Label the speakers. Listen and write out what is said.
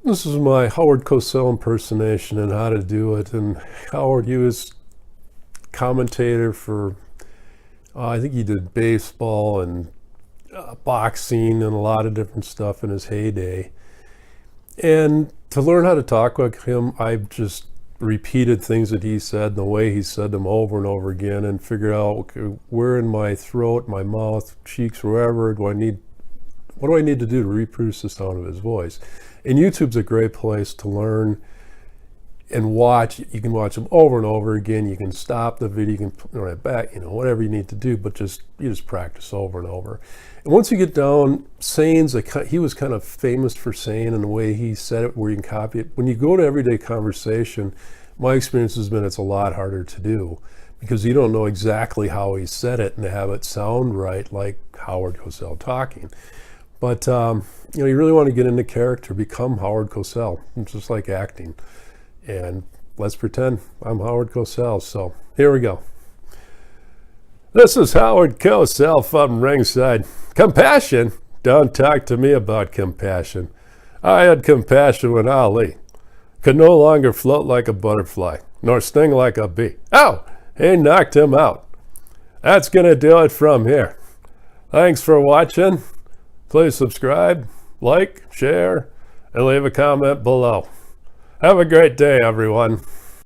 Speaker 1: This is my Howard Cosell impersonation and how to do it. And Howard, he was commentator for, I think he did baseball and boxing and a lot of different stuff in his heyday. And to learn how to talk like him, I've just repeated things that he said and the way he said them over and over again and figured out, okay, where in my throat, my mouth, cheeks, wherever what do I need to do to reproduce the sound of his voice? And YouTube's a great place to learn and watch. You can watch them over and over again. You can stop the video, you can put it right back, whatever you need to do, but you just practice over and over. And once you get down, sayings, he was kind of famous for saying and the way he said it, where you can copy it. When you go to everyday conversation, my experience has been it's a lot harder to do because you don't know exactly how he said it and to have it sound right like Howard Cosell talking. But you really want to get into character, become Howard Cosell. It's just like acting. And let's pretend I'm Howard Cosell. So here we go. This is Howard Cosell from ringside. Compassion? Don't talk to me about compassion. I had compassion when Ali could no longer float like a butterfly, nor sting like a bee. Ow! He knocked him out. That's going to do it from here. Thanks for watching. Please subscribe, like, share, and leave a comment below. Have a great day, everyone.